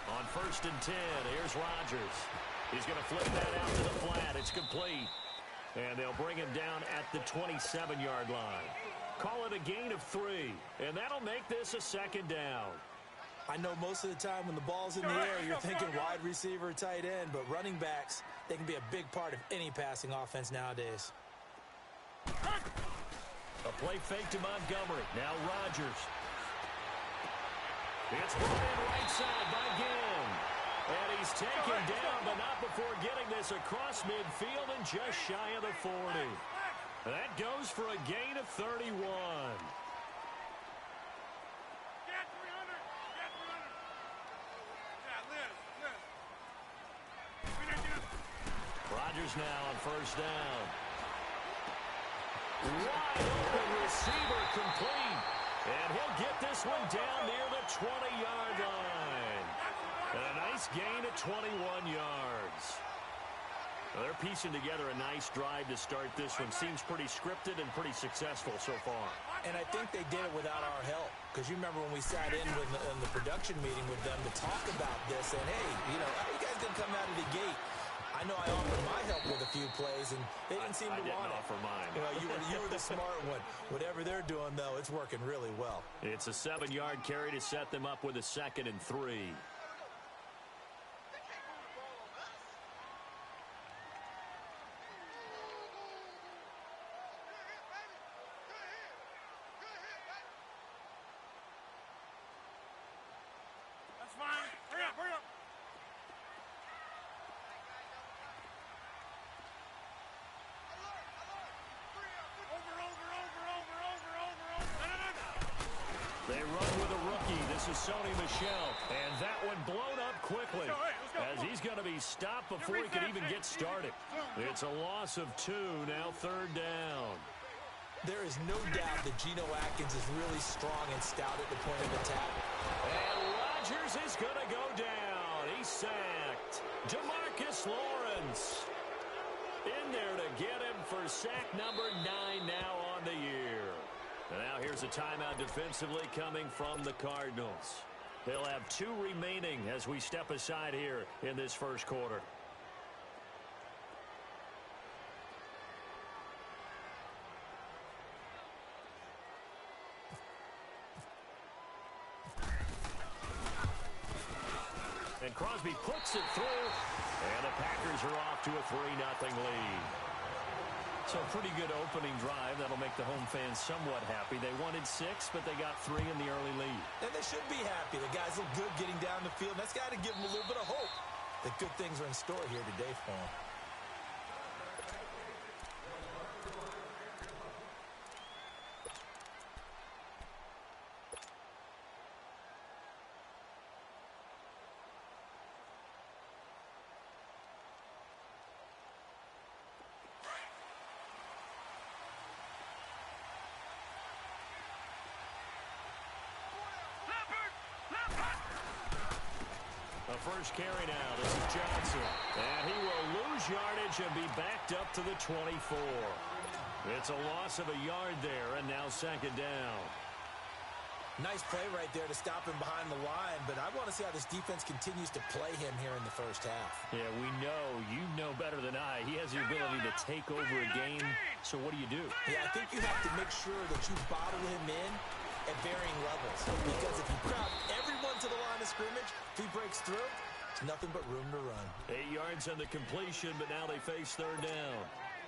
On 1st and 10, here's Rodgers. He's going to flip that out to the flat. It's complete. And they'll bring him down at the 27-yard line. Call it a gain of 3, and that'll make this a 2nd down. I know most of the time when the ball's in the air, you're thinking wide receiver, tight end, but running backs, they can be a big part of any passing offense nowadays. A play fake to Montgomery. Now Rodgers. It's brought in right side by Ginn. And he's taken down, but not before getting this across midfield and just shy of the 40. That goes for a gain of 31. Rodgers now on 1st down. Wide open receiver complete. And he'll get this one down near the 20-yard line. And a nice gain of 21 yards. Well, they're piecing together a nice drive to start this one. Seems pretty scripted and pretty successful so far. And I think they did it without our help. Because you remember when we sat in the production meeting with them to talk about this. And, hey, how are you guys going to come out of the gate? I know I offered my help with a few plays, and they didn't seem to want it. I didn't offer mine. You were the smart one. Whatever they're doing, though, it's working really well. It's a 7-yard carry to set them up with a 2nd and 3. That's fine. Hurry up, hurry up. They run with a rookie. This is Sony Michel. And that one blown up quickly as he's going to be stopped before he can even get started. It's a loss of 2, now 3rd down. There is no doubt that Geno Atkins is really strong and stout at the point of attack. And Rodgers is going to go down. He's sacked. DeMarcus Lawrence in there to get him for sack number 9 now on the year. And now here's a timeout defensively coming from the Cardinals. They'll have 2 remaining as we step aside here in this first quarter. And Crosby puts it through, and the Packers are off to a 3-0 lead. So a pretty good opening drive. That'll make the home fans somewhat happy. They wanted 6, but they got 3 in the early lead. And they should be happy. The guys look good getting down the field. That's got to give them a little bit of hope that good things are in store here today for them. First carry now. This is Johnson. And he will lose yardage and be backed up to the 24. It's a loss of a yard there, and now 2nd down. Nice play right there to stop him behind the line, but I want to see how this defense continues to play him here in the first half. Yeah, we know. You know better than I. He has the ability to take over a game, so what do? Yeah, I think you have to make sure that you bottle him in at varying levels, because if you crowd everyone to the line of scrimmage, if he breaks through, there's nothing but room to run. 8 yards on the completion, but now they face 3rd down.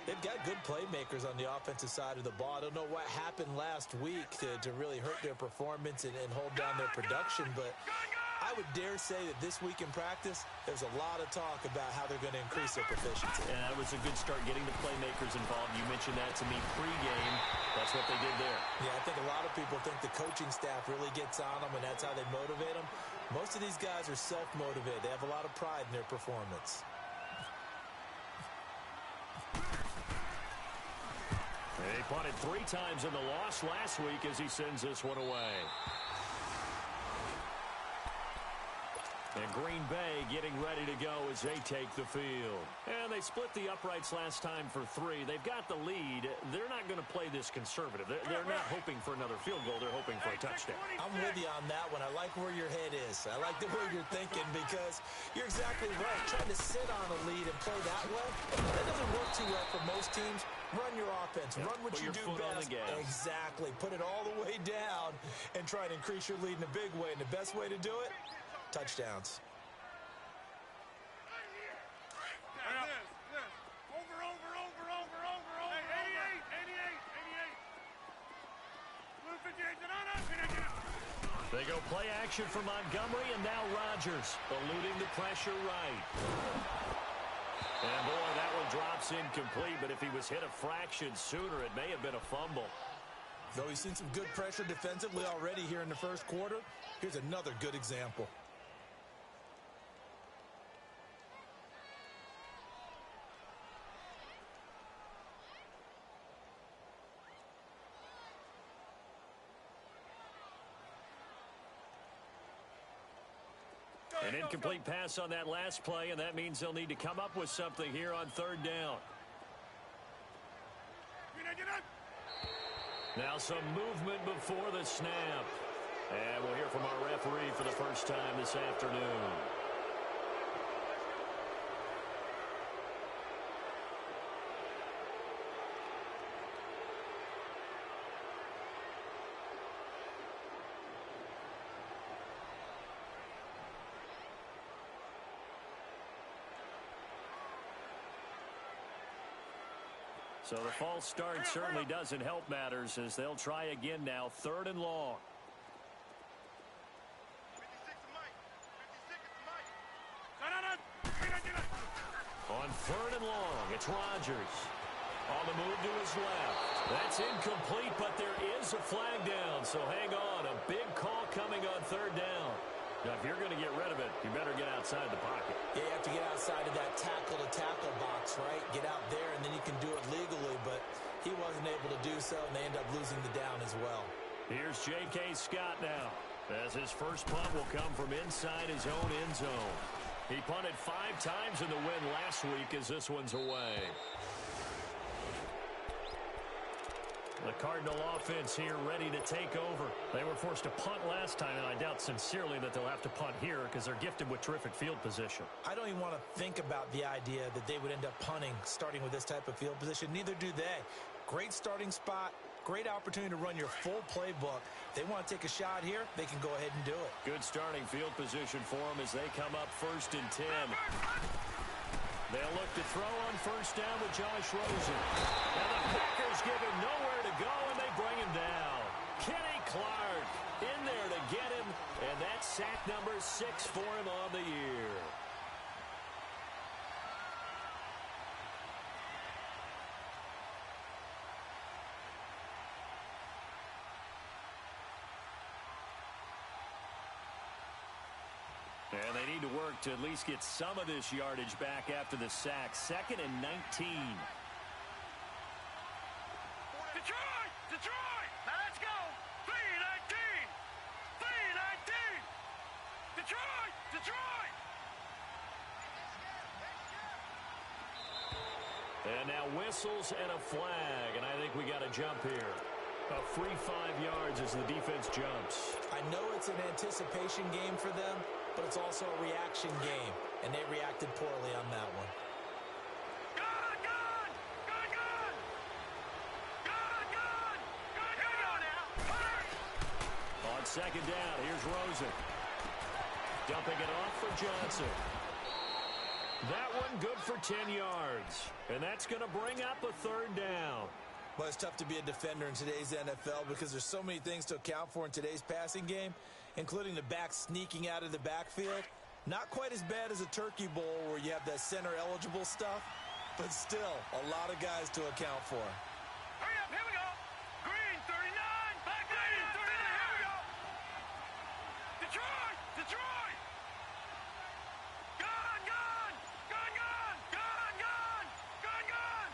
They've got good playmakers on the offensive side of the ball. I don't know what happened last week to really hurt their performance and hold down their production, but I would dare say that this week in practice, there's a lot of talk about how they're going to increase their proficiency. Yeah, that was a good start getting the playmakers involved. You mentioned that to me pregame. That's what they did there. Yeah, I think a lot of people think the coaching staff really gets on them, and that's how they motivate them. Most of these guys are self-motivated. They have a lot of pride in their performance. He punted 3 times in the loss last week as he sends this one away. And Green Bay getting ready to go as they take the field. And they split the uprights last time for 3. They've got the lead. They're not going to play this conservative. They're not hoping for another field goal. They're hoping for a touchdown. I'm with you on that one. I like where your head is. I like the way you're thinking because you're exactly right. Trying to sit on a lead and play that way, that doesn't work too well for most teams. Run your offense. Run what you do best. Exactly. Put it all the way down and try to increase your lead in a big way. And the best way to do it, touchdowns. They go play action for Montgomery, and now Rodgers eluding the pressure right. And boy, that one drops incomplete, but if he was hit a fraction sooner, it may have been a fumble. Though he's seen some good pressure defensively already here in the first quarter, here's another good example. An incomplete pass on that last play, and that means they'll need to come up with something here on 3rd down. Now some movement before the snap. And we'll hear from our referee for the first time this afternoon. So the false start certainly doesn't help matters as they'll try again now, 3rd and long. On 3rd and long, it's Rodgers. On the move to his left. That's incomplete, but there is a flag down, so hang on. A big call coming on 3rd down. Now, if you're going to get rid of it, you better get outside the pocket. Yeah, you have to get outside of that tackle-to-tackle box, right? Get out there, and then you can do it legally, but he wasn't able to do so, and they end up losing the down as well. Here's J.K. Scott now, as his first punt will come from inside his own end zone. He punted 5 times in the win last week as this one's away. The Cardinal offense here ready to take over. They were forced to punt last time, and I doubt sincerely that they'll have to punt here because they're gifted with terrific field position. I don't even want to think about the idea that they would end up punting starting with this type of field position. Neither do they. Great starting spot, great opportunity to run your full playbook. They want to take a shot here, they can go ahead and do it. Good starting field position for them as they come up 1st and 10. They'll look to throw on 1st down with Josh Rosen. Now the Packers give him nowhere to go, and they bring him down. Kenny Clark in there to get him, and that's sack number 6 for him on the year. And they need to work to at least get some of this yardage back after the sack. 2nd and 19. Detroit! Detroit! Now let's go! 3-19! 3-19! Detroit! Detroit! And now whistles and a flag, and I think we got a jump here. A free 5 yards as the defense jumps. I know it's an anticipation game for them, but it's also a reaction game, and they reacted poorly on that one. Gun! Gun! Gun! Gun! Gun! Gun! Gun! Gun! Now! On 2nd down, here's Rosen. Dumping it off for Johnson. That one good for 10 yards. And that's going to bring up a 3rd down. Well, it's tough to be a defender in today's NFL because there's so many things to account for in today's passing game, including the back sneaking out of the backfield. Not quite as bad as a turkey bowl where you have that center-eligible stuff, but still a lot of guys to account for. Hurry up, here we go! Green, 39! Back Green, 39! Here we go! Detroit! Detroit! Gun! Gun! Gun! Gun! Gun! Gun! Gun! Gun!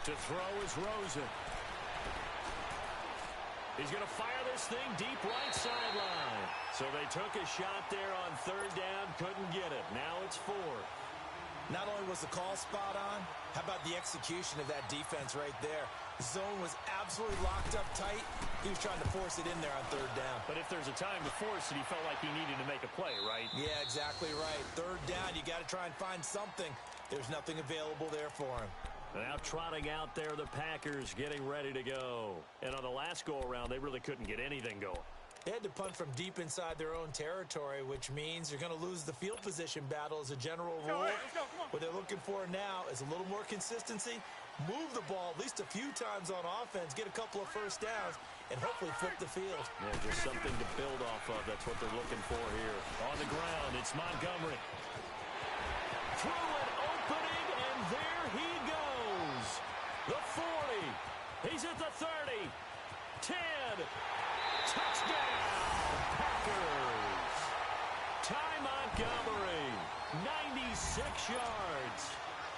To throw is Rosen. He's going to fire this thing deep right sideline. So they took a shot there on third down, couldn't get it. Now it's fourth. Not only was the call spot on, how about the execution of that defense right there? The zone was absolutely locked up tight. He was trying to force it in there on third down. But if there's a time to force it, he felt like he needed to make a play, right? Yeah, exactly right. Third down, you got to try and find something. There's nothing available there for him. Now trotting out there, the Packers getting ready to go. And on the last go-around, they really couldn't get anything going. They had to punt from deep inside their own territory, which means you're going to lose the field position battle as a general rule. What they're looking for now is a little more consistency, move the ball at least a few times on offense, get a couple of first downs, and hopefully flip the field. Yeah, just something to build off of. That's what they're looking for here. On the ground, it's Montgomery. Through an opening, and there he goes. The 40. He's at the 30. 10. Touchdown, Packers. Ty Montgomery, 96 yards.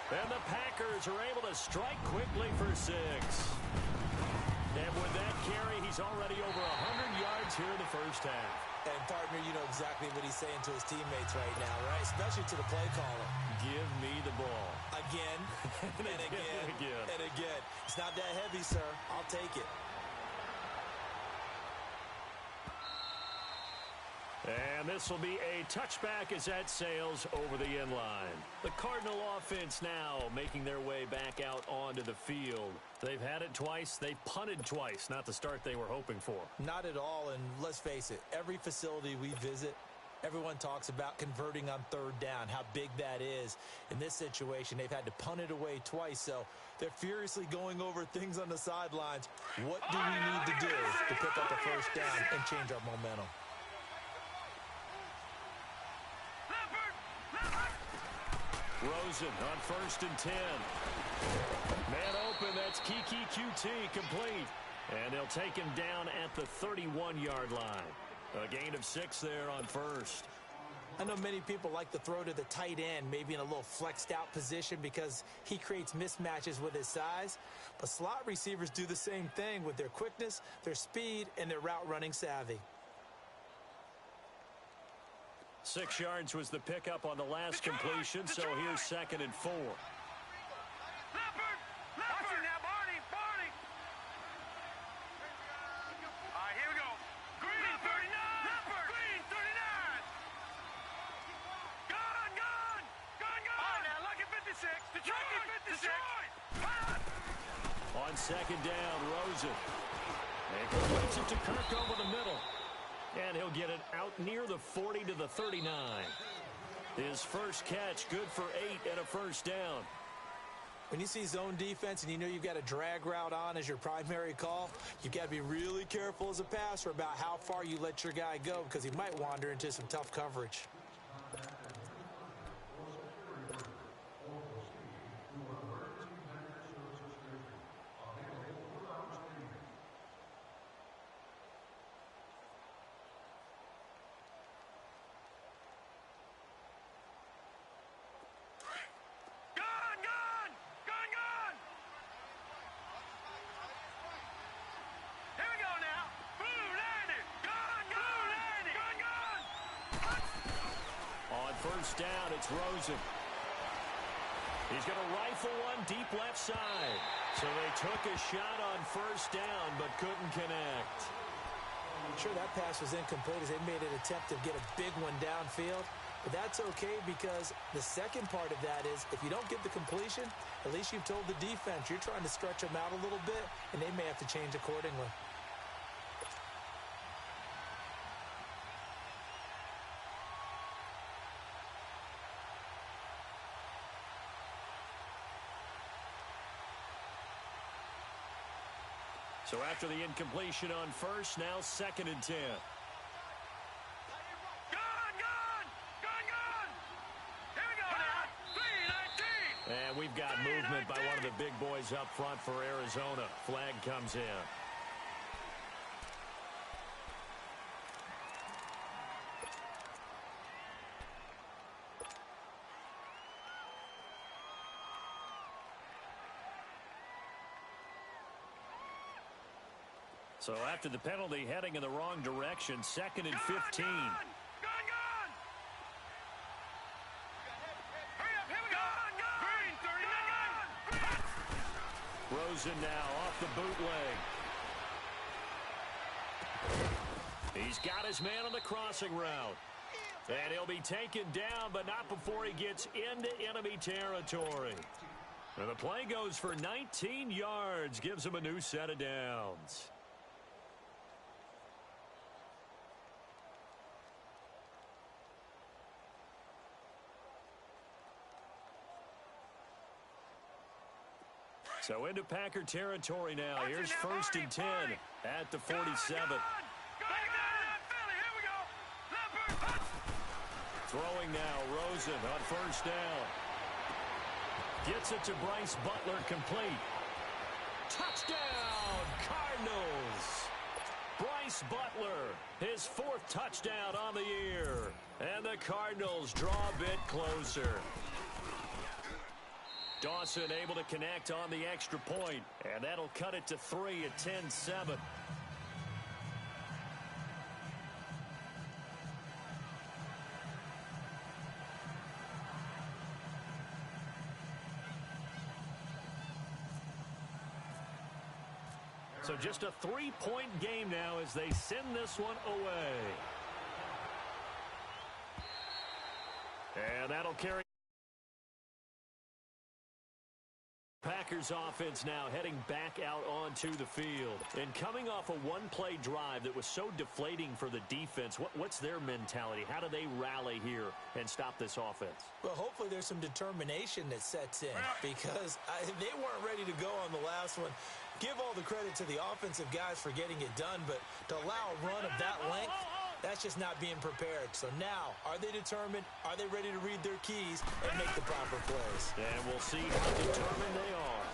And the Packers are able to strike quickly for 6. And with that carry, he's already over 100 yards here in the first half. And, partner, you know exactly what he's saying to his teammates right now, right? Especially to the play caller. Give me the ball. Again, and again, and again. It's not that heavy, sir. I'll take it. And this will be a touchback as that sails over the end line. The Cardinal offense now making their way back out onto the field. They've had it twice. They've punted twice. Not the start they were hoping for. Not at all, and let's face it, every facility we visit, everyone talks about converting on third down, how big that is. In this situation, they've had to punt it away twice, so they're furiously going over things on the sidelines. What do we need to do to pick up a first down and change our momentum? Rosen on 1st and 10. Man open, that's Kiki QT complete. And they'll take him down at the 31-yard line. A gain of 6 there on 1st. I know many people like to throw to the tight end, maybe in a little flexed out position because he creates mismatches with his size. But slot receivers do the same thing with their quickness, their speed, and their route running savvy. 6 yards was the pickup on the last completion, so here's 2nd and 4. Leopard! Watch it now, Barney! Barney! All right, here we go. Green 39! Leopard! Green 39! Gun! Gun! Gun! Gun! All right, now, Lucky 56. Detroit! 56! On 2nd down, Rosen. And completes it to Kirk over the middle. And he'll get it out near the 40 to the 39. His first catch, good for 8 and a first down. When you see zone defense and you know you've got a drag route on as your primary call, you've got to be really careful as a passer about how far you let your guy go because he might wander into some tough coverage. First down, it's Rosen. He's going to rifle one deep left side. So they took a shot on first down, but couldn't connect. Sure, that pass was incomplete as they made an attempt to get a big one downfield. But that's okay because the second part of that is if you don't get the completion, at least you've told the defense you're trying to stretch them out a little bit, and they may have to change accordingly. So after the incompletion on first, now 2nd and 10. And we've got movement by one of the big boys up front for Arizona. Flag comes in. So after the penalty, heading in the wrong direction, 2nd and 15. Gone! Hurry up, here we go! Green, 39! Rosen now off the bootleg. He's got his man on the crossing route. And he'll be taken down, but not before he gets into enemy territory. And the play goes for 19 yards, gives him a new set of downs. So into Packer territory now. Here's 1st and 10 at the 47. Throwing now, Rosen on 1st down. Gets it to Bryce Butler, complete. Touchdown, Cardinals. Bryce Butler, his 4th touchdown on the year. And the Cardinals draw a bit closer. Dawson able to connect on the extra point, and that'll cut it to 3 at 10-7. So just a 3-point game now as they send this one away. And that'll carry. Packers offense now heading back out onto the field. And coming off a one-play drive that was so deflating for the defense, what's their mentality? How do they rally here and stop this offense? Well, hopefully there's some determination that sets in because they weren't ready to go on the last one. Give all the credit to the offensive guys for getting it done, but to allow a run of that length, that's just not being prepared. So now, are they determined? Are they ready to read their keys and make the proper plays? And we'll see how determined they are.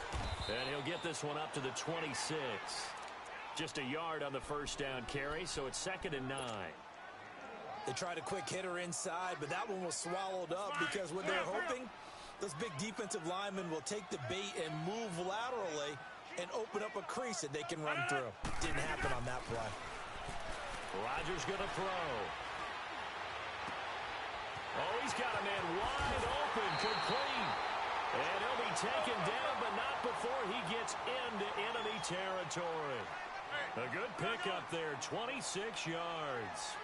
And he'll get this one up to the 26. Just a yard on the 1st down carry, so it's 2nd and 9. They tried a quick hitter inside, but that one was swallowed up because what they're hoping, those big defensive linemen will take the bait and move laterally and open up a crease that they can run through. Didn't happen on that play. Rodgers going to throw. Oh, he's got a man wide open, complete. And he'll be taken down, but not before he gets into enemy territory. A good pickup there, 26 yards.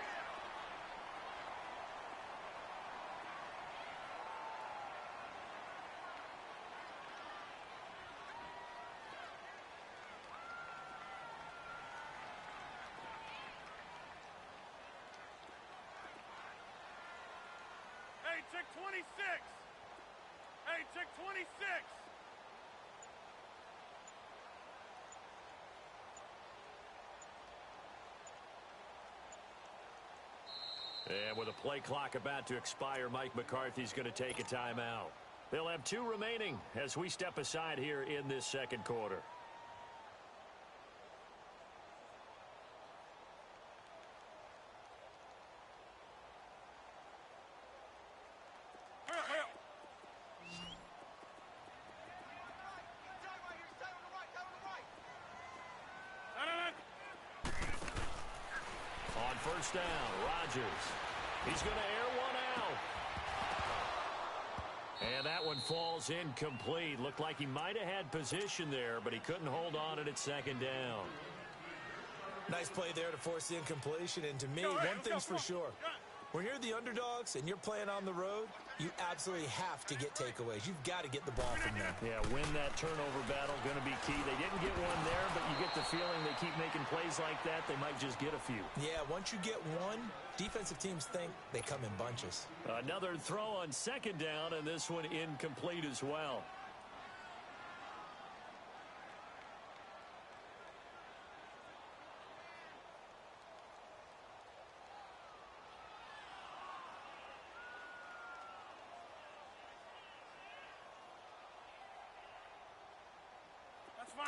Hey, check 26. Hey, check 26. And with a play clock about to expire, Mike McCarthy's going to take a timeout. They'll have 2 remaining as we step aside here in this 2nd quarter. On 1st down, Rodgers. He's going to air one out. And that one falls incomplete. Looked like he might have had position there, but he couldn't hold on it at 2nd down. Nice play there to force the incompletion. And to me, one thing's for sure. When you're the underdogs and you're playing on the road, you absolutely have to get takeaways. You've got to get the ball from them. Yeah, win that turnover battle, going to be key. They didn't get one there, but you get the feeling they keep making plays like that, they might just get a few. Yeah, once you get one, defensive teams think they come in bunches. Another throw on 2nd down, and this one incomplete as well.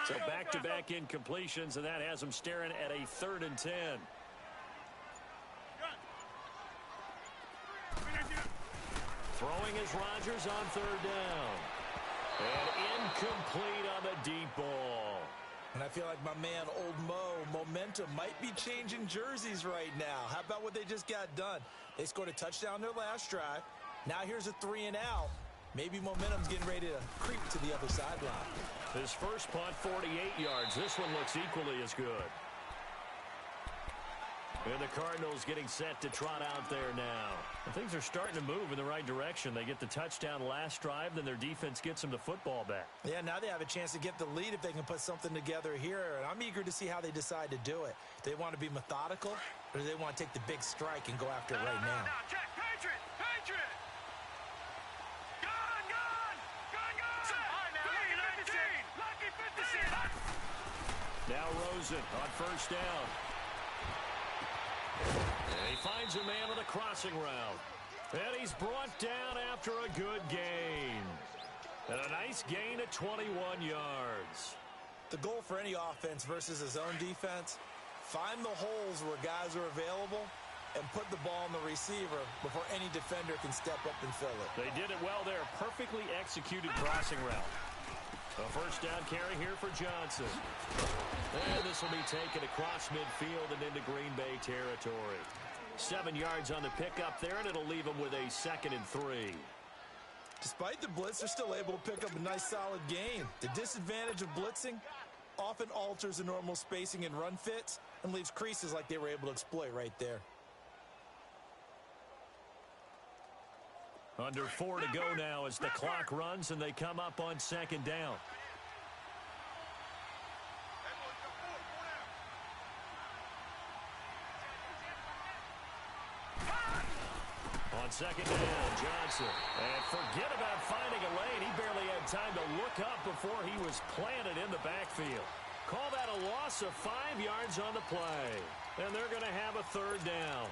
So back-to-back incompletions, and that has them staring at a 3rd and 10. Throwing is Rodgers on 3rd down. And incomplete on the deep ball. And I feel like my man, Old Mo, momentum might be changing jerseys right now. How about what they just got done? They scored a touchdown their last drive. Now here's a 3 and out. Maybe momentum's getting ready to creep to the other sideline. His first punt, 48 yards. This one looks equally as good. And the Cardinals getting set to trot out there now. And things are starting to move in the right direction. They get the touchdown last drive, then their defense gets them the football back. Yeah, now they have a chance to get the lead if they can put something together here. And I'm eager to see how they decide to do it. Do they want to be methodical, or do they want to take the big strike and go after it right now? Check, Patriot! Patriot! Gun! Gun! Gun! Gun! All right, now, Lucky 56! Now Rosen on first down. And he finds a man on the crossing route. And he's brought down after a good gain. And a nice gain at 21 yards. The goal for any offense versus his own defense, find the holes where guys are available and put the ball in the receiver before any defender can step up and fill it. They did it well there. Perfectly executed crossing route. A first down carry here for Johnson. And this will be taken across midfield and into Green Bay territory. 7 yards on the pickup there, and it'll leave them with a 2nd and 3. Despite the blitz, they're still able to pick up a nice solid gain. The disadvantage of blitzing often alters the normal spacing and run fits and leaves creases like they were able to exploit right there. Under 4 to go now as the clock runs and they come up on 2nd down. On 2nd down, Johnson. And forget about finding a lane. He barely had time to look up before he was planted in the backfield. Call that a loss of 5 yards on the play. And they're going to have a 3rd down.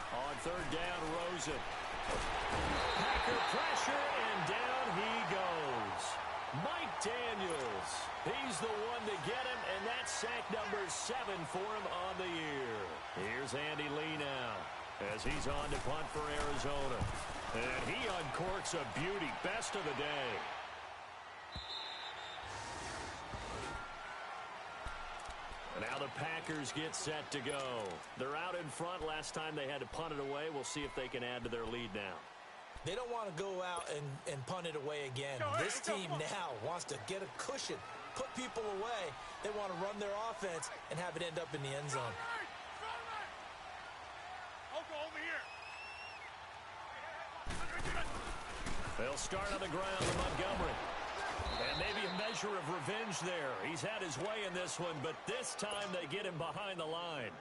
On 3rd down, Rosen. Packer pressure, and down he goes. Mike Daniels. He's the one to get him, and that's sack number 7 for him on the year. Here's Andy Lee now as he's on to punt for Arizona. And he uncorks a beauty. Best of the day. Now the Packers get set to go. They're out in front. Last time they had to punt it away. We'll see if they can add to their lead now. They don't want to go out and punt it away again. This team now wants to get a cushion, put people away. They want to run their offense and have it end up in the end zone. They'll start on the ground with Montgomery. And maybe a measure of revenge there. He's had his way in this one, but this time they get him behind the line.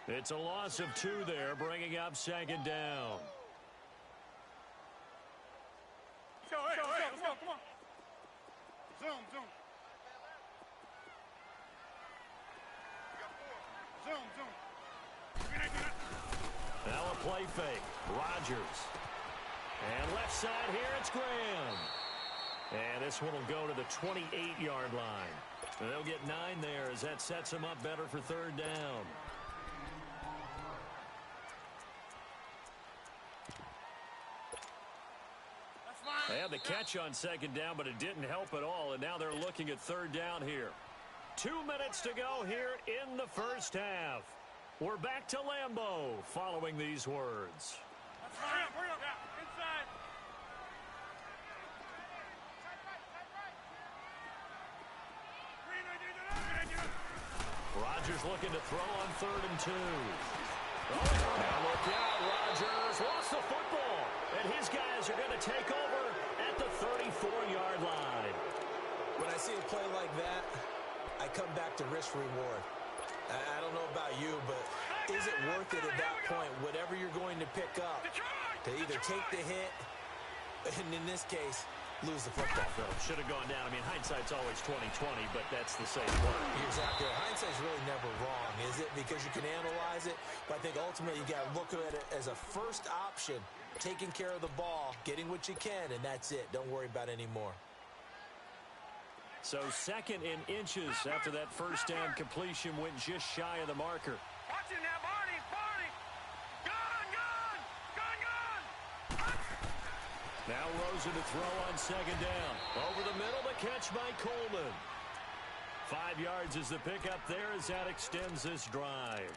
It's a loss of 2 there, bringing up 2nd down. Come on. Zoom. Now a play fake. Rodgers. And left side here, it's Graham. And this one will go to the 28-yard line. And they'll get 9 there as that sets them up better for 3rd down. They had the catch on 2nd down, but it didn't help at all. And now they're looking at 3rd down here. 2 minutes to go here in the first half. We're back to Lambeau following these words. Hurry up. Inside. Rodgers looking to throw on 3rd and 2. Now look out, Rodgers lost the football. And his guys are going to take over at the 34-yard line. When I see a play like that, I come back to risk reward. I don't know about you, but is it worth it at that point, whatever you're going to pick up, to either take the hit, and in this case, lose the football. No, should have gone down. I mean, hindsight's always 20/20, but that's the same play. Exactly. Hindsight's really never wrong, is it? Because you can analyze it, but I think ultimately you got to look at it as a first option, taking care of the ball, getting what you can, and that's it. Don't worry about any more. So 2nd and inches after that first down completion went just shy of the marker. Watch it now, Barney, Barney. Gun, gun, gun, gun. Now Rosen to throw on 2nd down. Over the middle, the catch by Coleman. 5 yards is the pickup there as that extends this drive.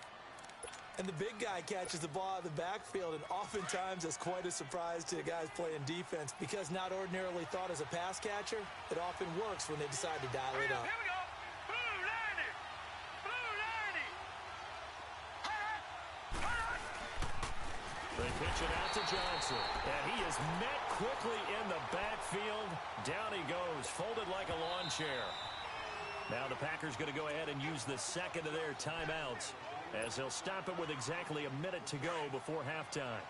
And the big guy catches the ball out of the backfield, and oftentimes that's quite a surprise to the guys playing defense because not ordinarily thought as a pass catcher, it often works when they decide to dial it up. Here we go. Blue 90. Blue 90. They pitch it out to Johnson. And he is met quickly in the backfield. Down he goes, folded like a lawn chair. Now the Packers going to go ahead and use the second of their timeouts, as they'll stop it with exactly a minute to go before halftime.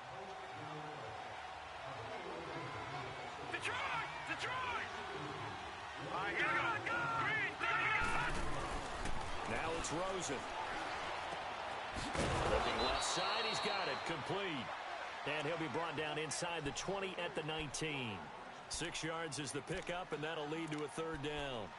Detroit! Detroit! All right, here we go. Green, Now it's Rosen. Looking left side, he's got it. Complete. And he'll be brought down inside the 20 at the 19. 6 yards is the pickup, and that'll lead to a 3rd down.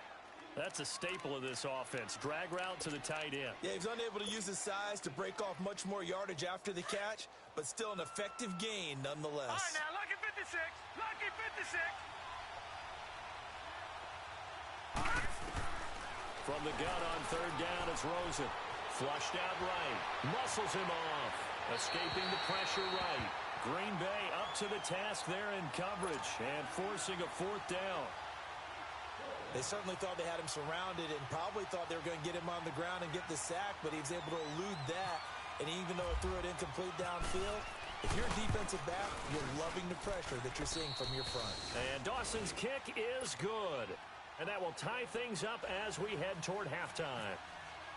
That's a staple of this offense. Drag route to the tight end. Yeah, he's unable to use his size to break off much more yardage after the catch, but still an effective gain nonetheless. All right, now, lucky 56. Lucky 56. From the gun on 3rd down, it's Rosen. Flushed out right. Muscles him off. Escaping the pressure right. Green Bay up to the task there in coverage and forcing a 4th down. They certainly thought they had him surrounded and probably thought they were going to get him on the ground and get the sack, but he was able to elude that. And even though it threw it incomplete downfield, if you're a defensive back, you're loving the pressure that you're seeing from your front. And Dawson's kick is good. And that will tie things up as we head toward halftime.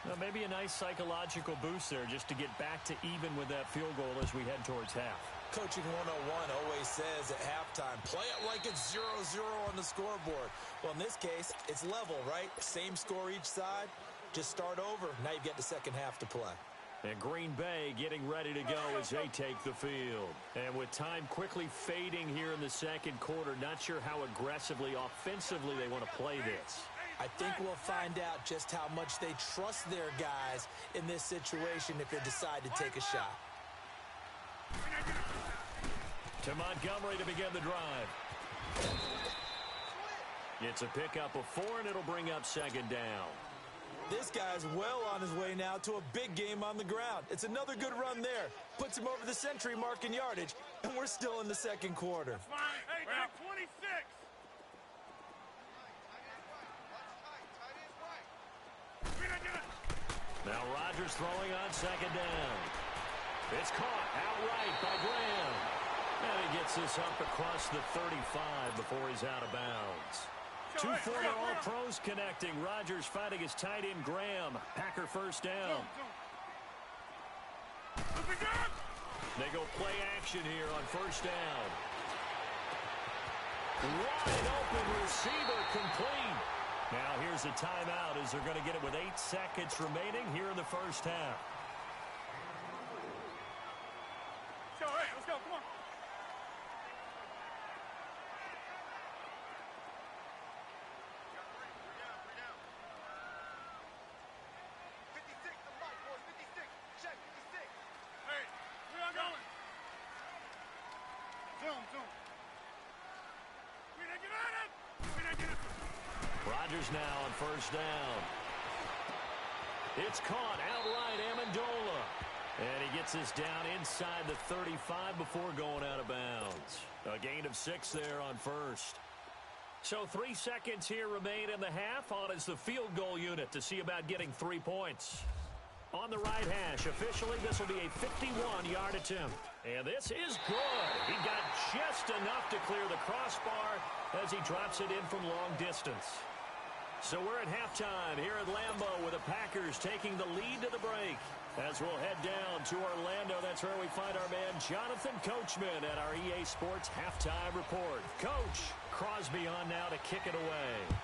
Now, maybe a nice psychological boost there just to get back to even with that field goal as we head towards half. Coaching 101 always says at halftime, play it like it's 0-0 on the scoreboard. Well, in this case, it's level, right? Same score each side. Just start over. Now you get the second half to play. And Green Bay getting ready to go as they take the field. And with time quickly fading here in the second quarter, not sure how aggressively, offensively they want to play this. I think we'll find out just how much they trust their guys in this situation if they decide to take a shot. To Montgomery to begin the drive. It's a pickup of 4, and it'll bring up 2nd down. This guy's well on his way now to a big game on the ground. It's another good run there. Puts him over the century mark in yardage, and we're still in the second quarter. Hey, down 26. Now Rodgers throwing on 2nd down. It's caught outright by Graham. And he gets this up across the 35 before he's out of bounds. 2 former All-Pros connecting. Rodgers fighting his tight end Graham. Packer 1st down. They go play action here on 1st down. Wide open receiver complete. Now here's a timeout as they're going to get it with 8 seconds remaining here in the first half. So, hey, let's go. Come on. Rodgers now on 1st down. It's caught outright, Amendola. And he gets this down inside the 35 before going out of bounds. A gain of 6 there on 1st. So 3 seconds here remain in the half. On is the field goal unit to see about getting 3 points. On the right hash, officially this will be a 51-yard attempt. And this is good. He got just enough to clear the crossbar as he drops it in from long distance. So we're at halftime here at Lambeau with the Packers taking the lead to the break. As we'll head down to Orlando, that's where we find our man Jonathan Coachman at our EA Sports Halftime Report. Coach, Crosby on now to kick it away.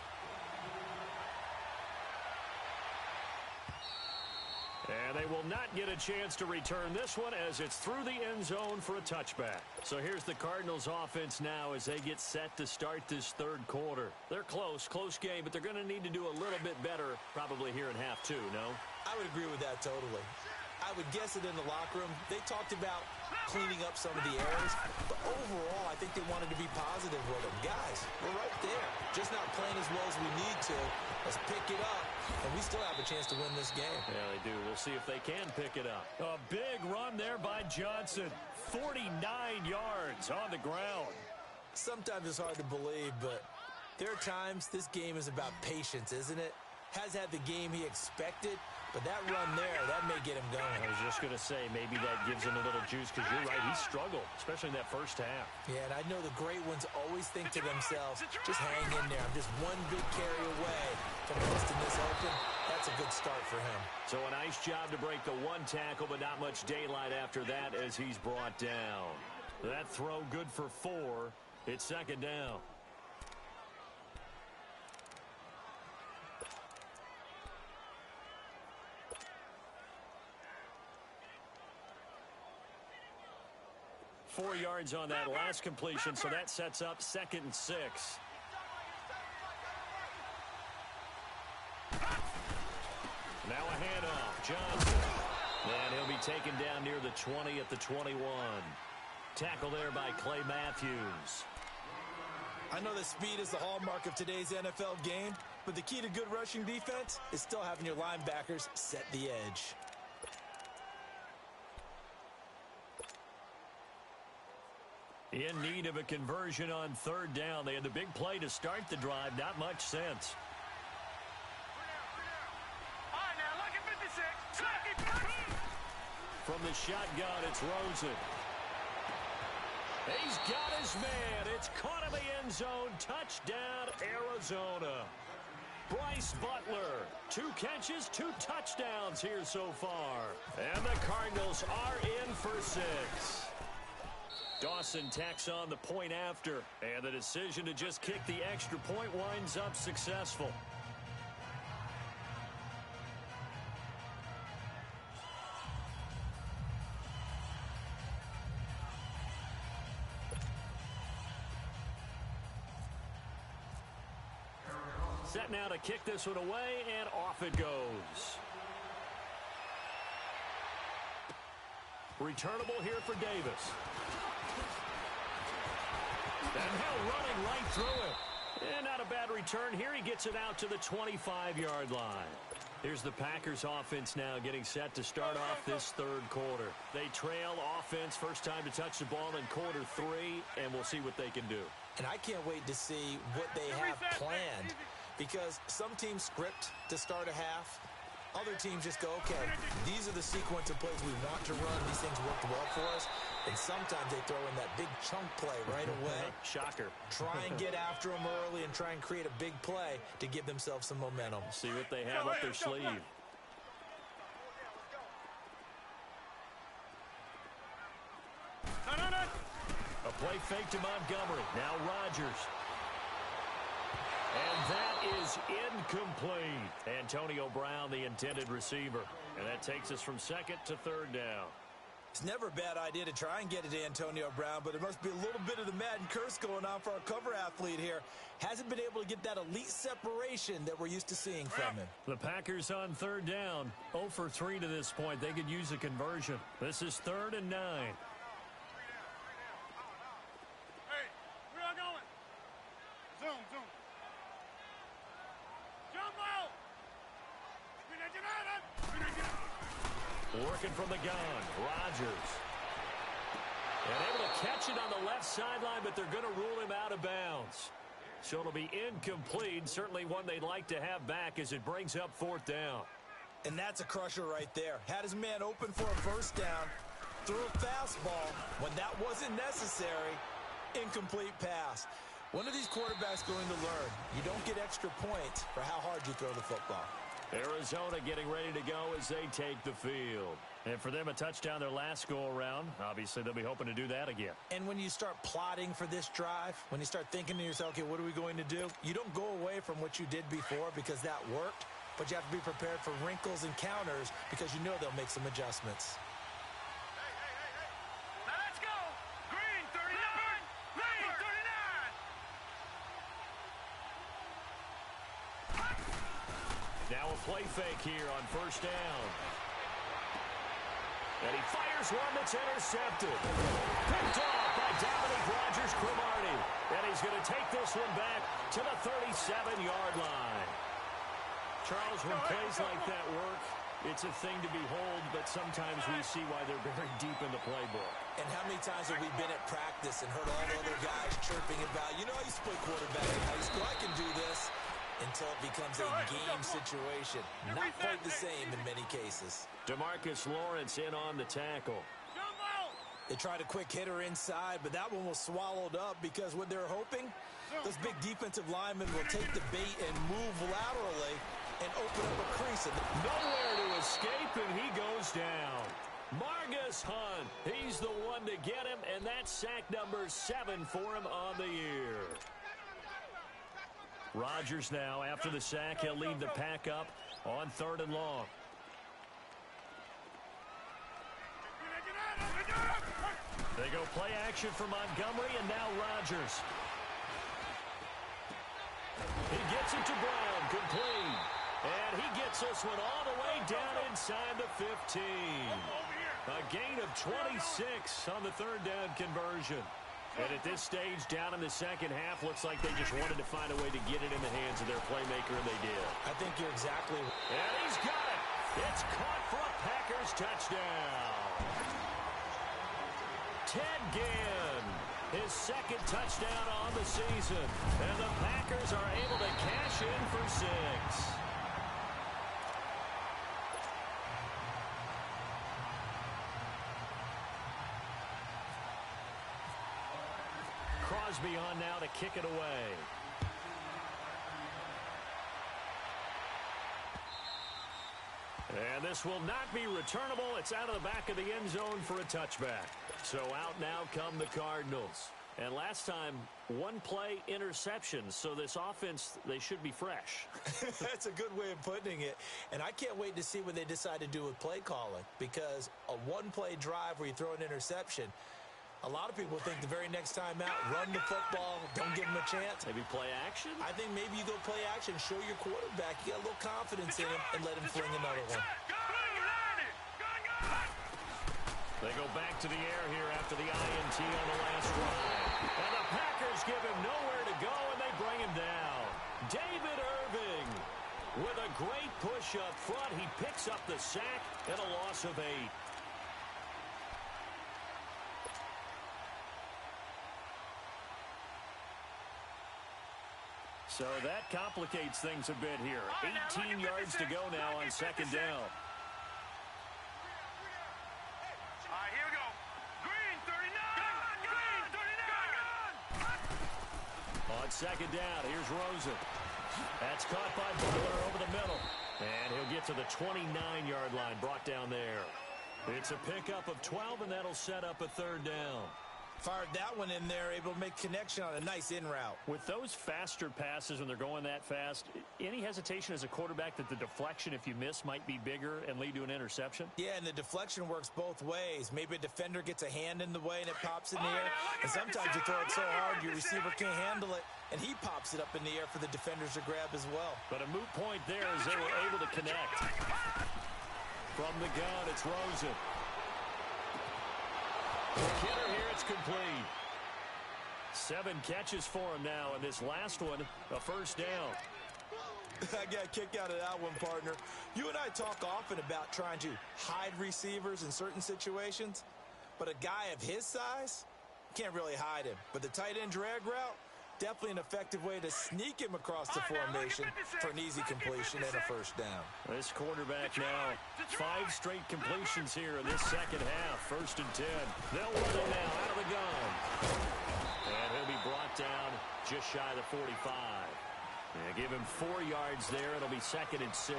And they will not get a chance to return this one as it's through the end zone for a touchback. So here's the Cardinals offense now as they get set to start this third quarter. They're close game, but they're going to need to do a little bit better probably here in half two, no? I would agree with that totally. I would guess it in the locker room. They talked about cleaning up some of the errors, but overall, I think they wanted to be positive with them. Guys, we're right there. Just not playing as well as we need to. Let's pick it up, and we still have a chance to win this game. Yeah, they do. We'll see if they can pick it up. A big run there by Johnson. 49 yards on the ground. Sometimes it's hard to believe, but there are times this game is about patience, isn't it? Has had the game he expected, but that run there, that may get him going. I was just going to say, maybe that gives him a little juice because you're right, he struggled, especially in that first half. Yeah, and I know the great ones always think to themselves, just hang in there. I'm just one big carry away from busting this open. That's a good start for him. So a nice job to break the one tackle, but not much daylight after that as he's brought down. That throw good for 4. It's second down. Four yards on that last completion, so that sets up 2nd and 6. Now a handoff. Johnson. And he'll be taken down near the 20 at the 21. Tackle there by Clay Matthews. I know that speed is the hallmark of today's NFL game, but the key to good rushing defense is still having your linebackers set the edge. In need of a conversion on 3rd down. They had the big play to start the drive. Not much sense. All right, now look at 56. From the shotgun, it's Rosen. He's got his man. It's caught in the end zone. Touchdown, Arizona. Bryce Butler, 2 catches, 2 touchdowns here so far. And the Cardinals are in for 6. Dawson tacks on the point after, and the decision to just kick the extra point winds up successful. Set now to kick this one away, and off it goes. Returnable here for Davis. And Hill running right through it. And not a bad return here. He gets it out to the 25-yard line. Here's the Packers offense now getting set to start off this third quarter. They trail offense, first time to touch the ball in quarter 3, and we'll see what they can do. And I can't wait to see what they have planned, because some teams script to start a half. Other teams just go, okay, these are the sequence of plays we want to run. These things worked well for us. And sometimes they throw in that big chunk play right away. Shocker. Try and get after them early and try and create a big play to give themselves some momentum. See what they have up their sleeve. A play fake to Montgomery. Now Rodgers. And that is incomplete. Antonio Brown, the intended receiver. And that takes us from 2nd to 3rd down. It's never a bad idea to try and get it to Antonio Brown, but it must be a little bit of the Madden curse going on for our cover athlete here. Hasn't been able to get that elite separation that we're used to seeing from him. The Packers on 3rd down. 0 for 3 to this point. They could use a conversion. This is 3rd and 9. Hey, where y'all going? Zoom. Jump out! Working from the gun, Rodgers. And able to catch it on the left sideline, but they're going to rule him out of bounds. So it'll be incomplete. Certainly one they'd like to have back as it brings up 4th down. And that's a crusher right there. Had his man open for a first down. Threw a fastball when that wasn't necessary. Incomplete pass. One of these quarterbacks going to learn, you don't get extra points for how hard you throw the football. Arizona getting ready to go as they take the field. And for them, a touchdown their last go-around. Obviously, they'll be hoping to do that again. And when you start plotting for this drive, when you start thinking to yourself, okay, what are we going to do? You don't go away from what you did before because that worked, but you have to be prepared for wrinkles and counters because you know they'll make some adjustments. Now let's go. Green 39. Green 39. Now a play fake here on first down. And he fires one that's intercepted. Picked off by Dominique Rodgers-Cromartie. And he's going to take this one back to the 37-yard line. Charles, when plays like that work, it's a thing to behold, but sometimes we see why they're very deep in the playbook. And how many times have we been at practice and heard all the other guys chirping about, you know, I used to play quarterback in high school, I can do this, until it becomes a game situation. Not quite the same in many cases. DeMarcus Lawrence in on the tackle. They tried a quick hitter inside, but that one was swallowed up because what they're hoping, those big defensive linemen will take the bait and move laterally and open up a crease. Nowhere to escape, and he goes down. Margus Hunt, he's the one to get him, and that's sack number 7 for him on the year. Rodgers now, after the sack, he'll lead the pack up on 3rd and long. They go play action for Montgomery, and now Rodgers. He gets it to Brown, complete. And he gets this one all the way down inside the 15. A gain of 26 on the 3rd down conversion. And at this stage, down in the second half, looks like they just wanted to find a way to get it in the hands of their playmaker, and they did. I think you're exactly right. And he's got it. It's caught for a Packers touchdown. Ted Ginn, his 2nd touchdown on the season. And the Packers are able to cash in for 6. Crosby on now to kick it away. And this will not be returnable. It's out of the back of the end zone for a touchback. So out now come the Cardinals. And last time, 1 play interception. So this offense, they should be fresh. That's a good way of putting it. And I can't wait to see what they decide to do with play calling. Because a 1-play drive where you throw an interception, a lot of people think the very next time out, run the football, don't give him a chance. Maybe play action? I think maybe you go play action, show your quarterback, you got a little confidence in him, and let him fling another one. They go back to the air here after the INT on the last drive. And the Packers give him nowhere to go, and they bring him down. David Irving with a great push up front. He picks up the sack and a loss of 8. So that complicates things a bit here. 18 yards to go now on 2nd down. All right, here we go. Green 39. Green 39. On 2nd down, here's Rosen. That's caught by Butler over the middle. And he'll get to the 29-yard line, brought down there. It's a pickup of 12, and that'll set up a 3rd down. Fired that one in there, able to make connection on a nice in route. With those faster passes when they're going that fast, any hesitation as a quarterback that the deflection, if you miss, might be bigger and lead to an interception? Yeah, and the deflection works both ways. Maybe a defender gets a hand in the way and it pops in the air. And sometimes you throw it so hard your receiver can't handle it, and he pops it up in the air for the defenders to grab as well. But a moot point there as they were able to connect. From the gun, it's Rosen. Kidder here, it's complete. 7 catches for him now, and this last one, a 1st down. I got a kick out of that one, partner. You and I talk often about trying to hide receivers in certain situations, but a guy of his size can't really hide him. But the tight end drag route, definitely an effective way to sneak him across the formation for an easy completion and a 1st down. This quarterback now, 5 straight completions here in this second half. 1st and 10. They'll run it now out of the gun. And he'll be brought down just shy of the 45. Yeah, give him 4 yards there. It'll be 2nd and 6.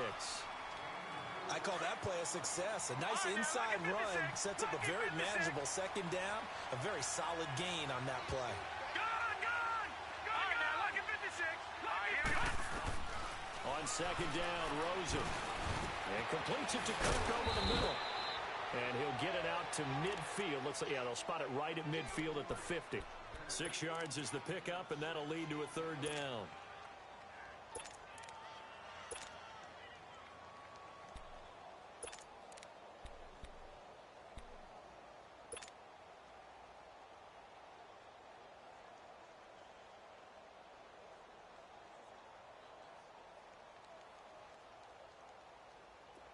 I call that play a success. A nice inside run sets up a very manageable 2nd down. A very solid gain on that play. On 2nd down, Rosen. And completes it to Kirk over the middle. And he'll get it out to midfield. Looks like, yeah, they'll spot it right at midfield at the 50. 6 yards is the pickup, and that'll lead to a 3rd down.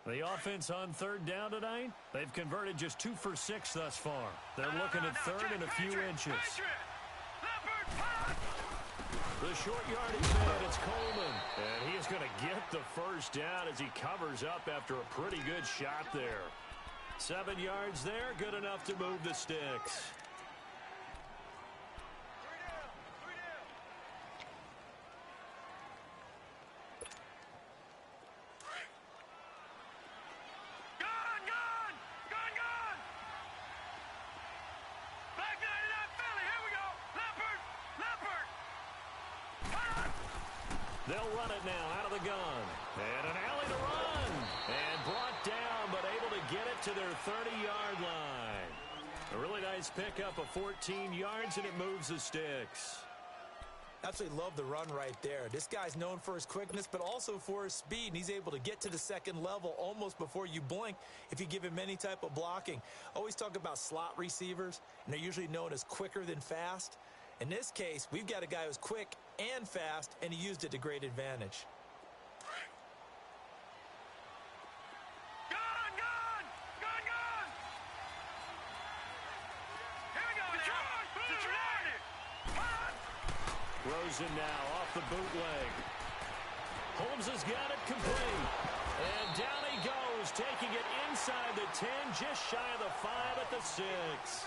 The offense on 3rd down tonight, they've converted just 2 for 6 thus far. They're looking at 3rd and a few inches. The short yardage man, it's Coleman. And he is going to get the 1st down as he covers up after a pretty good shot there. 7 yards there, good enough to move the sticks. They'll run it now out of the gun. And an alley to run. And brought down, but able to get it to their 30-yard line. A really nice pickup of 14 yards, and it moves the sticks. Absolutely love the run right there. This guy's known for his quickness, but also for his speed, and he's able to get to the 2nd level almost before you blink if you give him any type of blocking. Always talk about slot receivers, and they're usually known as quicker than fast. In this case, we've got a guy who's quick and fast, and he used it to great advantage. Rosen now off the bootleg. Holmes has got it complete. And down he goes, taking it inside the 10, just shy of the 5 at the 6.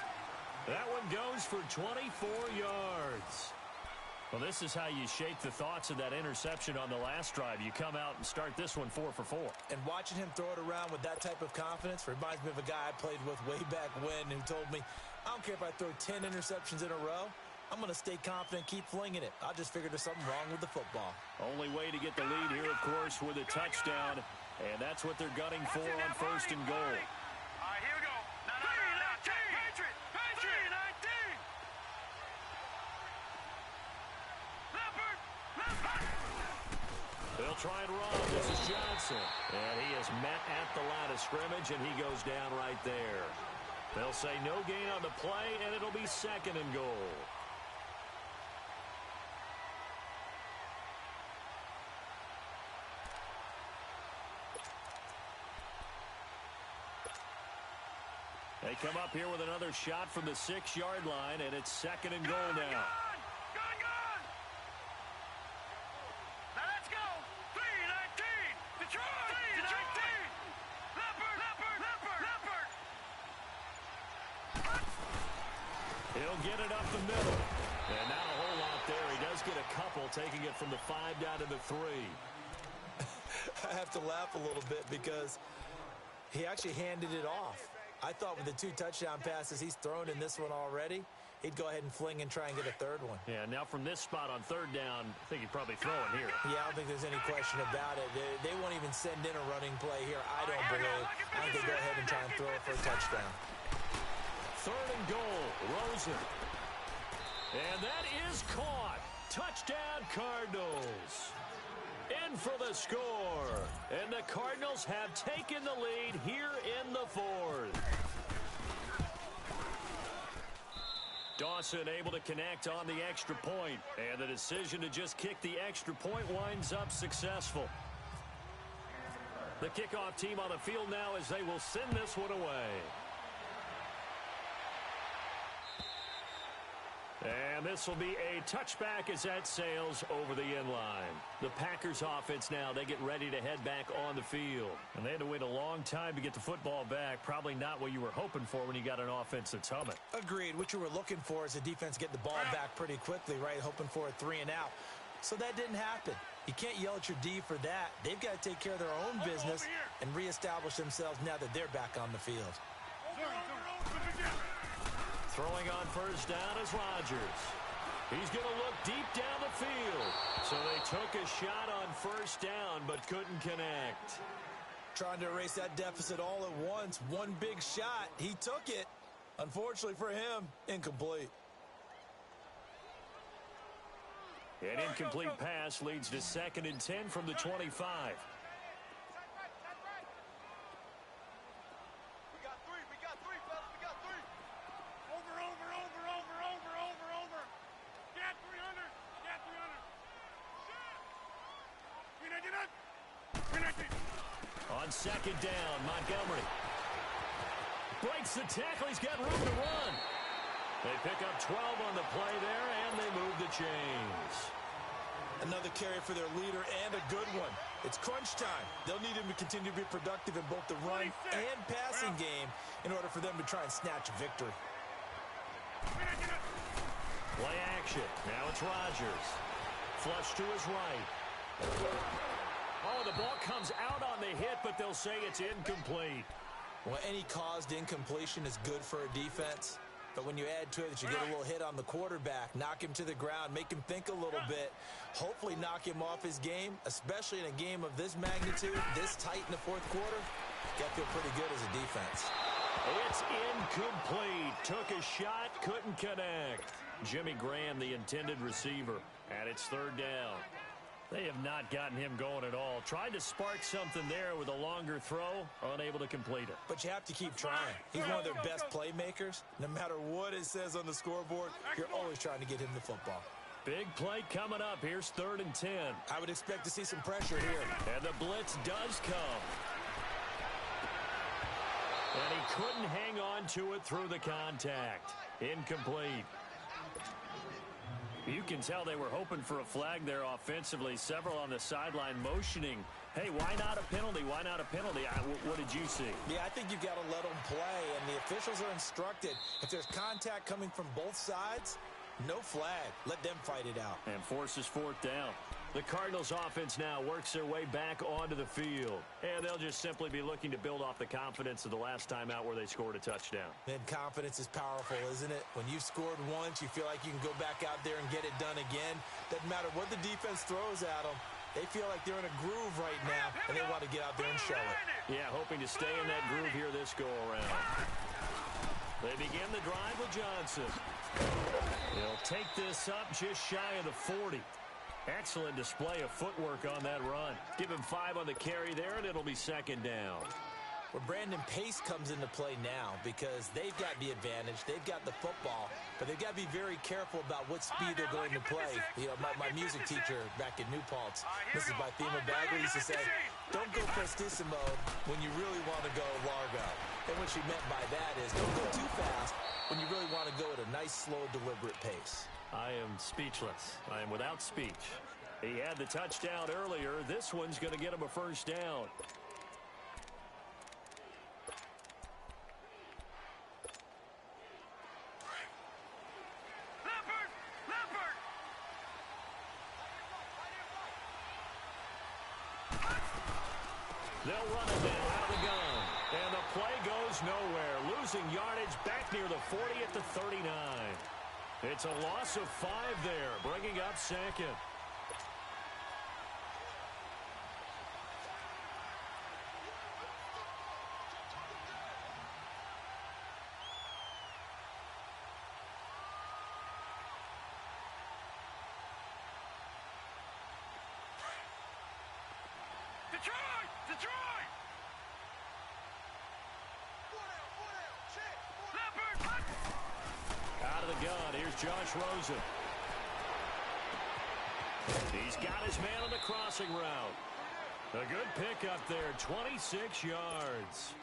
That one goes for 24 yards. Well, this is how you shape the thoughts of that interception on the last drive. You come out and start this one 4 for 4. And watching him throw it around with that type of confidence reminds me of a guy I played with way back when who told me, I don't care if I throw 10 interceptions in a row. I'm going to stay confident, keep flinging it. I just figured there's something wrong with the football. Only way to get the lead here, of course, with a touchdown. And that's what they're gunning for on 1st and goal. All right, here we go. They'll try and run. This is Johnson. And he is met at the line of scrimmage, and he goes down right there. They'll say no gain on the play, and it'll be 2nd and goal. They come up here with another shot from the 6-yard line, and it's 2nd and goal now. He'll get it up the middle. And not a whole lot there. He does get a couple, taking it from the 5 down to the 3. I have to laugh a little bit because he actually handed it off. I thought with the 2 touchdown passes he's thrown in this one already, he'd go ahead and fling and try and get a 3rd one. Yeah, now from this spot on 3rd down, I think he'd probably throw it here. Yeah, I don't think there's any question about it. They won't even send in a running play here, I don't believe. I think they go ahead and try and throw it for a touchdown. 3rd and goal, Rosen. And that is caught. Touchdown, Cardinals. In for the score. And the Cardinals have taken the lead here in the 4th. Dawson able to connect on the extra point. And the decision to just kick the extra point winds up successful. The kickoff team on the field now as they will send this one away. And this will be a touchback as that sails over the end line. The Packers offense now, they get ready to head back on the field. And they had to wait a long time to get the football back. Probably not what you were hoping for when you got an offense that's humming. Agreed. What you were looking for is the defense get the ball back pretty quickly, right? Hoping for a 3 and out. So that didn't happen. You can't yell at your D for that. They've got to take care of their own business and reestablish themselves now that they're back on the field. Throwing on first down is Rodgers. He's going to look deep down the field. So they took a shot on first down but couldn't connect. Trying to erase that deficit all at once. One big shot. He took it. Unfortunately for him, incomplete. An incomplete pass leads to 2nd and 10 from the 25. On 2nd down, Montgomery breaks the tackle. He's got room to run. They pick up 12 on the play there, and they move the chains. Another carry for their leader, and a good one. It's crunch time. They'll need him to continue to be productive in both the run and passing game in order for them to try and snatch a victory. Play action. Now it's Rodgers. Flush to his right. Oh, the ball comes out on the hit, but they'll say it's incomplete. Well, any caused incompletion is good for a defense. But when you add to it that you get a little hit on the quarterback, knock him to the ground, make him think a little bit, hopefully knock him off his game, especially in a game of this magnitude, this tight in the fourth quarter, you got to feel pretty good as a defense. It's incomplete. Took a shot, couldn't connect. Jimmy Graham, the intended receiver, and it's 3rd down. They have not gotten him going at all. Tried to spark something there with a longer throw, unable to complete it. But you have to keep trying. He's one of their best playmakers. No matter what it says on the scoreboard, you're always trying to get him the football. Big play coming up. Here's 3rd and 10. I would expect to see some pressure here. And the blitz does come. And he couldn't hang on to it through the contact. Incomplete. You can tell they were hoping for a flag there offensively. Several on the sideline motioning. Hey, why not a penalty? Why not a penalty? What did you see? Yeah, I think you've got to let them play, and the officials are instructed. If there's contact coming from both sides, no flag. Let them fight it out. And forces 4th down. The Cardinals offense now works their way back onto the field. And they'll just simply be looking to build off the confidence of the last time out where they scored a touchdown. And confidence is powerful, isn't it? When you've scored once, you feel like you can go back out there and get it done again. Doesn't matter what the defense throws at them. They feel like they're in a groove right now, and they want to get out there and show it. Yeah, hoping to stay in that groove here this go-around. They begin the drive with Johnson. He'll take this up just shy of the 40. Excellent display of footwork on that run. Give him 5 on the carry there, and it'll be 2nd down. Well, Brandon, pace comes into play now because they've got the advantage. They've got the football, but they've got to be very careful about what speed they're going to play. You know, my music teacher back in New Paltz, Mrs. Bythema Bagley, used to say, don't go prestissimo when you really want to go largo. And what she meant by that is don't go too fast when you really want to go at a nice, slow, deliberate pace. I am speechless. I am without speech. He had the touchdown earlier. This one's going to get him a 1st down. They'll run it now out of the gun. And the play goes nowhere. Losing yardage back near the 40 at the 39. It's a loss of 5 there, bringing up 2nd. Detroit! Out of the gun, here's Josh Rosen. He's got his man on the crossing route. A good pickup there, 26 yards.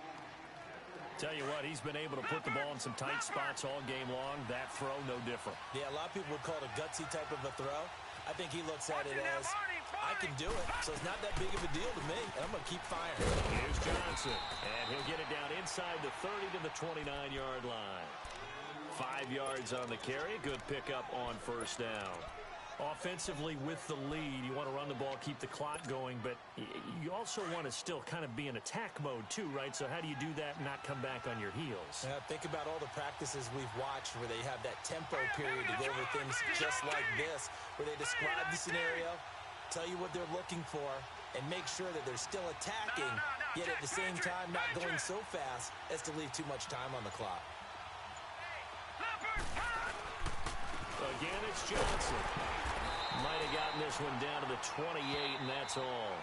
Tell you what, he's been able to put the ball in some tight spots all game long. That throw, no different. Yeah, a lot of people would call it a gutsy type of a throw. I think he looks at it as, I can do it, so it's not that big of a deal to me, and I'm going to keep firing. Here's Johnson, and he'll get it down inside the 30 to the 29-yard line. 5 yards on the carry, good pickup on 1st down. Offensively with the lead, you want to run the ball, keep the clock going, but you also want to still kind of be in attack mode too, right? So how do you do that and not come back on your heels? Yeah, think about all the practices we've watched where they have that tempo period to go over things just like this, where they describe the scenario, tell you what they're looking for, and make sure that they're still attacking, yet at the same time not going so fast as to leave too much time on the clock. Again, it's Johnson. Might have gotten this one down to the 28, and that's all.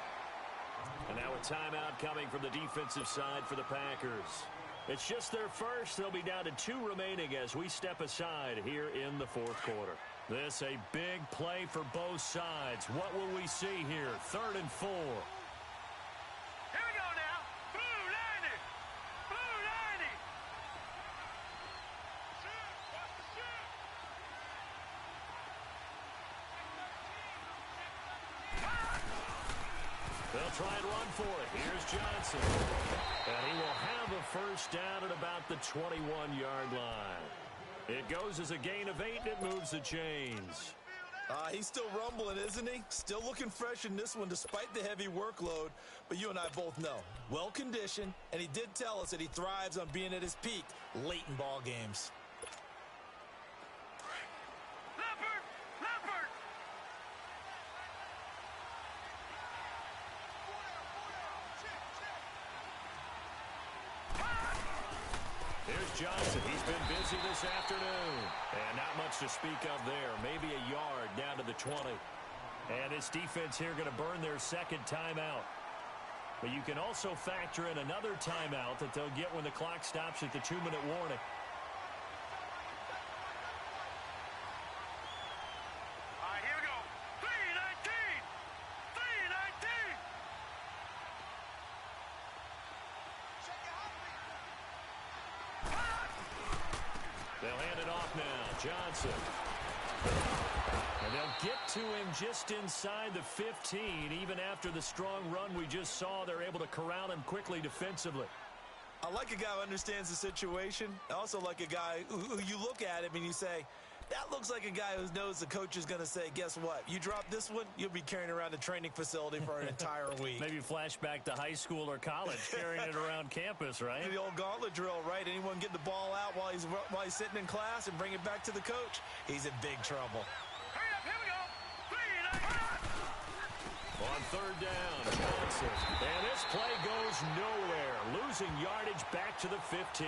And now a timeout coming from the defensive side for the Packers. It's just their first. They'll be down to 2 remaining as we step aside here in the fourth quarter. This a big play for both sides. What will we see here? 3rd and 4. Here we go now. Blue 90. Blue 90. They'll try and run for it. Here's Johnson. And he will have a first down at about the 21-yard line. It goes as a gain of 8, and it moves the chains. He's still rumbling, isn't he? Still looking fresh in this one despite the heavy workload. But you and I both know, well-conditioned, and he did tell us that he thrives on being at his peak late in ball games. Leopard. Leopard. Here's Johnson. He's been busy this afternoon. And not much to speak of there. Maybe a yard down to the 20. And this defense here going to burn their second timeout. But you can also factor in another timeout that they'll get when the clock stops at the 2-minute warning. All right, here we go. 3:19. 3:19. They'll hand it off now. Johnson. And they'll get to him just inside the 15. Even after the strong run we just saw, they're able to corral him quickly defensively. I like a guy who understands the situation. I also like a guy who you look at him and you say, that looks like a guy who knows the coach is going to say, guess what? You drop this one, you'll be carrying around a training facility for an entire week. Maybe flashback to high school or college, carrying it around campus, right? The old gauntlet drill, right? Anyone get the ball out while he's sitting in class and bring it back to the coach? He's in big trouble. Hurry up, here we go. 3:19. On 3rd down, Johnson. And this play goes nowhere. Losing yardage back to the 15.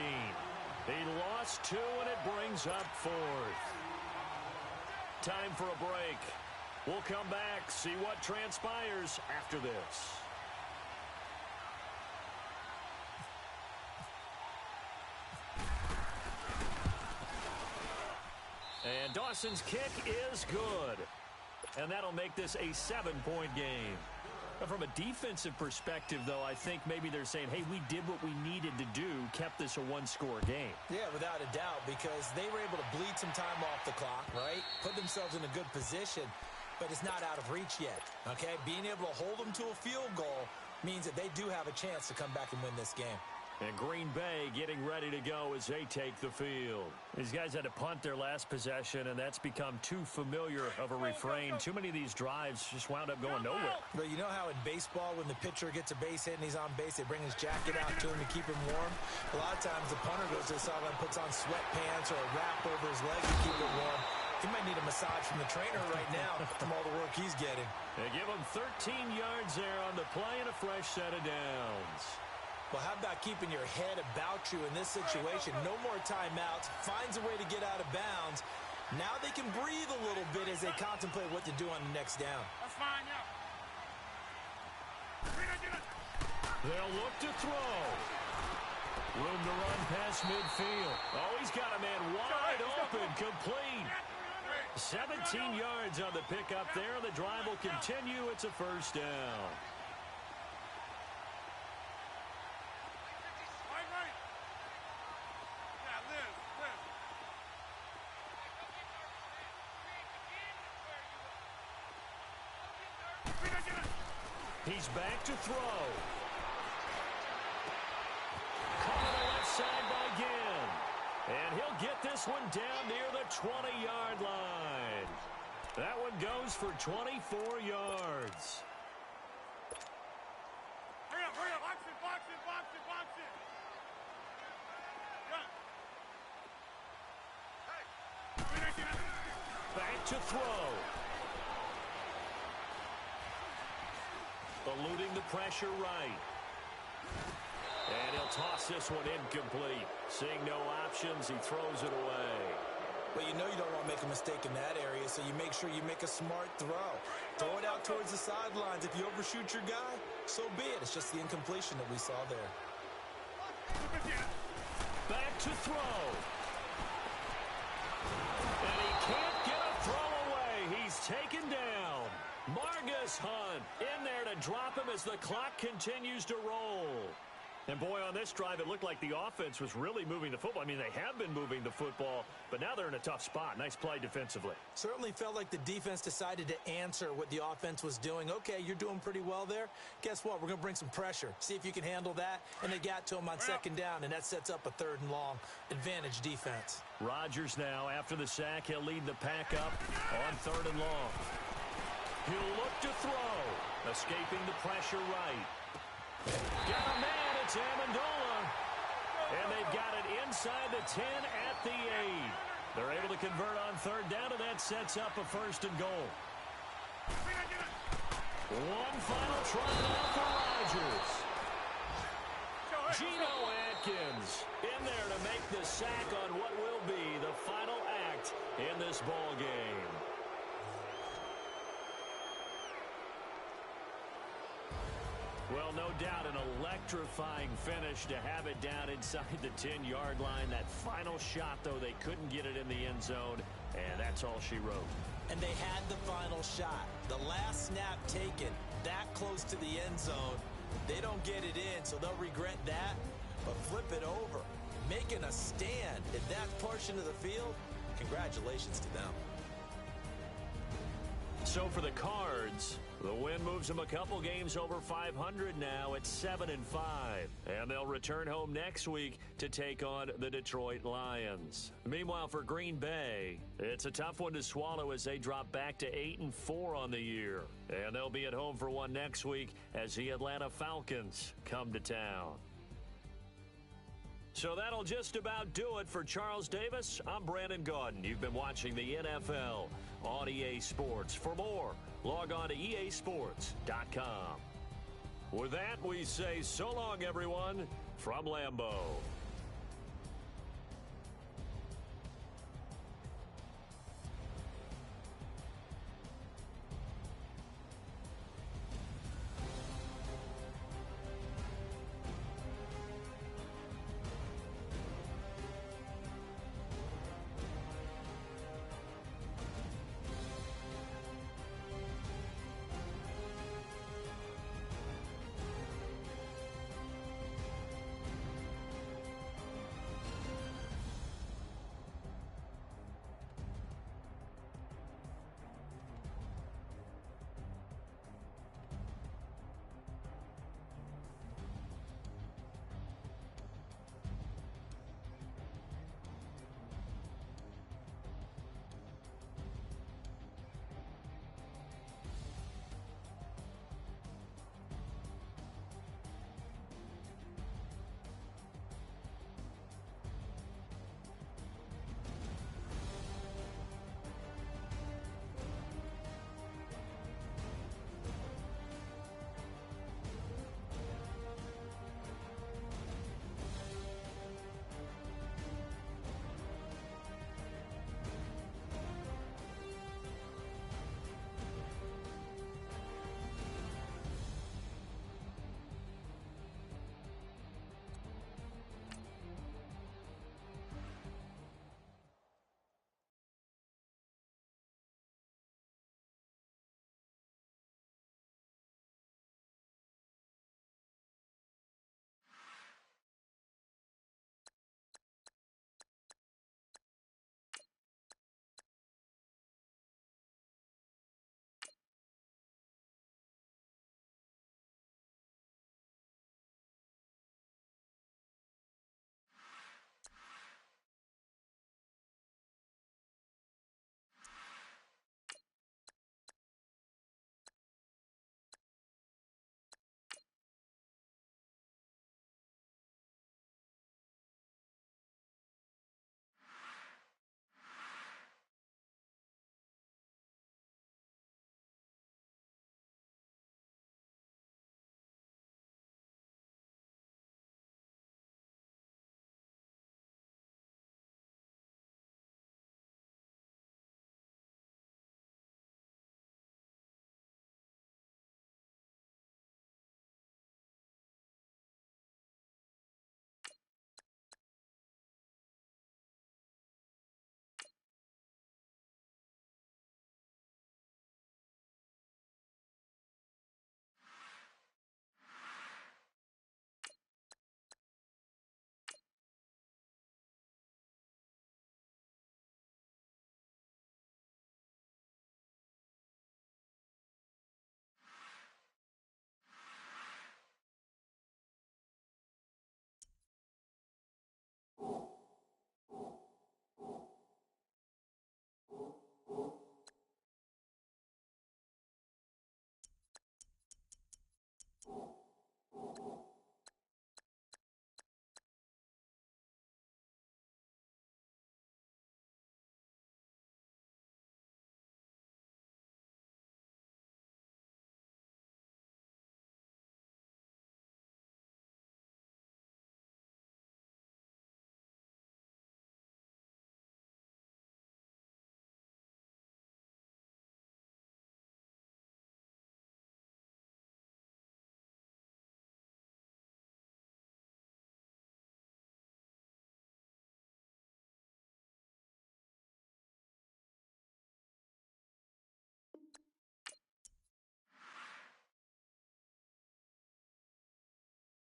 He lost 2, and it brings up 4th. Time for a break. We'll come back, see what transpires after this. And Dawson's kick is good. And that'll make this a 7-point game. But from a defensive perspective, though, I think maybe they're saying, hey, we did what we needed to do, kept this a 1-score game. Yeah, without a doubt, because they were able to bleed some time off the clock, right? Put themselves in a good position, but it's not out of reach yet, okay? Being able to hold them to a field goal means that they do have a chance to come back and win this game. And Green Bay getting ready to go as they take the field. These guys had to punt their last possession, and that's become too familiar of a refrain. Too many of these drives just wound up going nowhere. But you know how in baseball, when the pitcher gets a base hit and he's on base, they bring his jacket out to him to keep him warm? A lot of times the punter goes to the sideline, puts on sweatpants or a wrap over his leg to keep it warm. He might need a massage from the trainer right now from all the work he's getting. They give him 13 yards there on the play and a fresh set of downs. Well, how about keeping your head about you in this situation? No more timeouts. Finds a way to get out of bounds. Now they can breathe a little bit as they contemplate what to do on the next down. That's fine, yeah. They'll look to throw. Room to run past midfield. Oh, he's got a man wide open, complete. 17 yards on the pickup there. The drive will continue. It's a first down. He's back to throw. Caught on the left side by Ginn. And he'll get this one down near the 20-yard line. That one goes for 24 yards. Hurry up, hurry up. Box it, box it, box it, box it. Back to throw. Eluding the pressure right. And he'll toss this one incomplete. Seeing no options, he throws it away. Well, you know you don't want to make a mistake in that area, so you make sure you make a smart throw. Throw it out towards the sidelines. If you overshoot your guy, so be it. It's just the incompletion that we saw there. Back to throw. And he can't get a throw away. He's taken down. Margus Hunt in there to drop him as the clock continues to roll. And, boy, on this drive, it looked like the offense was really moving the football. I mean, they have been moving the football, but now they're in a tough spot. Nice play defensively. Certainly felt like the defense decided to answer what the offense was doing. Okay, you're doing pretty well there. Guess what? We're going to bring some pressure. See if you can handle that. And they got to him on second down, and that sets up a 3rd and long. Advantage defense. Rodgers now, after the sack, he'll lead the pack up on 3rd and long. He'll look to throw. Escaping the pressure right. Got a man. It's Amendola. And they've got it inside the 10 at the 8. They're able to convert on 3rd down, and that sets up a 1st and goal. One final try now for Rodgers. Geno Atkins in there to make the sack on what will be the final act in this ball game. Well, no doubt an electrifying finish to have it down inside the 10-yard line. That final shot, though, they couldn't get it in the end zone, and that's all she wrote. And they had the final shot. The last snap taken that close to the end zone. They don't get it in, so they'll regret that. But flip it over, making a stand in that portion of the field, congratulations to them. So for the Cards, the win moves them a couple games over 500 now at 7-5. And they'll return home next week to take on the Detroit Lions. Meanwhile, for Green Bay, it's a tough one to swallow as they drop back to 8-4 on the year. And they'll be at home for one next week as the Atlanta Falcons come to town. So that'll just about do it for Charles Davis. I'm Brandon Gaudin. You've been watching the NFL on EA Sports. For more, log on to easports.com. With that, we say so long, everyone, from Lambeau.